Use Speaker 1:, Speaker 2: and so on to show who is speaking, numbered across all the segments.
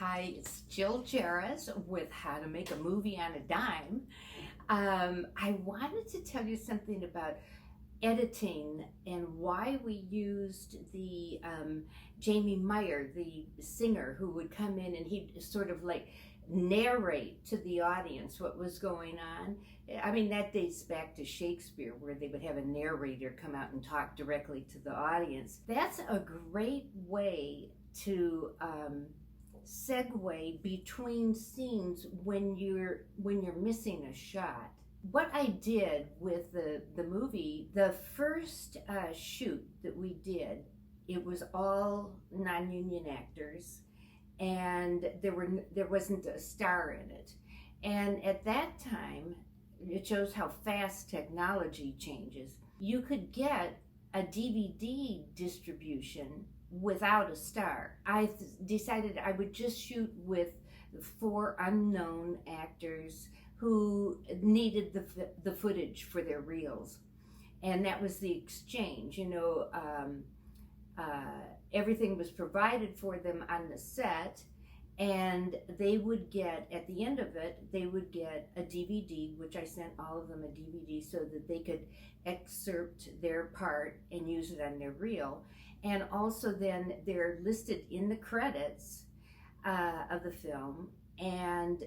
Speaker 1: Hi, it's Jill Jaress with How to Make a Movie on a Dime. I wanted to tell you something about editing and why we used the Jamie Meyer, the singer, who would come in and he'd sort of like narrate to the audience what was going on. I mean, that dates back to Shakespeare, where they would have a narrator come out and talk directly to the audience. That's a great way to segue between scenes when you're missing a shot. What I did with the movie, the first shoot that we did, it was all non-union actors, and there wasn't a star in it. And at that time, it shows how fast technology changes. You could get a DVD distribution without a star. I decided I would just shoot with 4 unknown actors who needed the footage for their reels, and that was the exchange. Everything was provided for them on the set, and they would get, at the end of it, they would get a DVD, which I sent all of them a DVD so that they could excerpt their part and use it on their reel. And also then they're listed in the credits of the film, and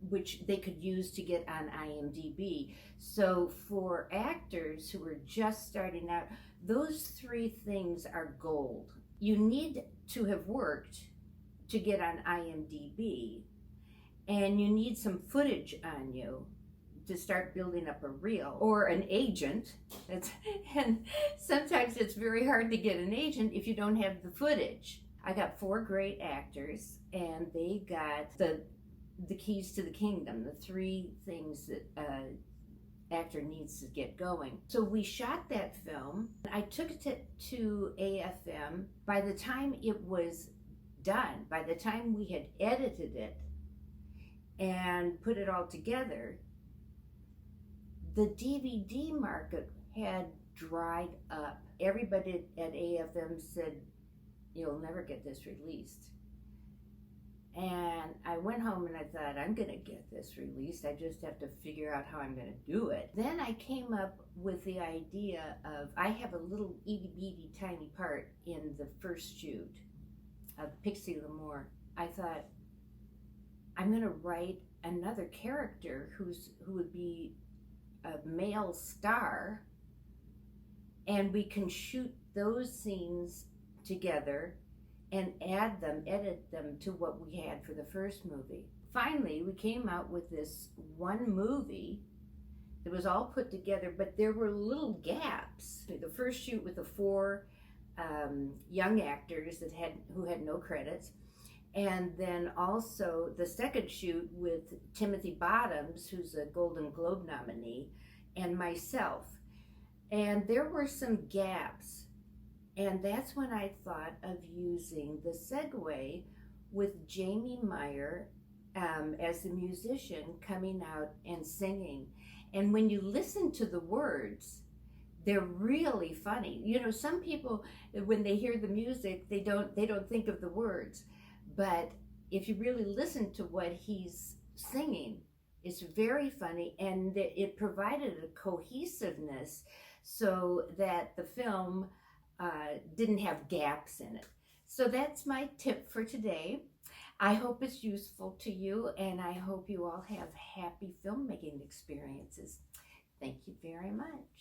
Speaker 1: which they could use to get on IMDb. So for actors who are just starting out, those 3 things are gold. You need to have worked to get on IMDb, and you need some footage on you to start building up a reel, or an agent. And sometimes it's very hard to get an agent if you don't have the footage. I got 4 great actors, and they got the keys to the kingdom, the 3 things that actor needs to get going. So we shot that film. I took it to AFM. By the time it was done, by the time we had edited it and put it all together, the DVD market had dried up. Everybody at AFM said, "You'll never get this released." And I went home and I thought, I'm gonna get this released. I just have to figure out how I'm gonna do it. Then I came up with the idea of, I have a little itty bitty tiny part in the first shoot of Pixie L'Amour. I thought, I'm gonna write another character who would be a male star, and we can shoot those scenes together and edit them to what we had for the first movie. Finally, we came out with this one movie that was all put together, but there were little gaps. The first shoot with the 4 young actors who had no credits, and then also the second shoot with Timothy Bottoms, who's a Golden Globe nominee, and myself. And there were some gaps. And that's when I thought of using the segue with Jamie Meyer as the musician coming out and singing. And when you listen to the words, they're really funny. You know, some people, when they hear the music, they don't think of the words. But if you really listen to what he's singing, it's very funny, and it provided a cohesiveness so that the film didn't have gaps in it. So that's my tip for today. I hope it's useful to you, and I hope you all have happy filmmaking experiences. Thank you very much.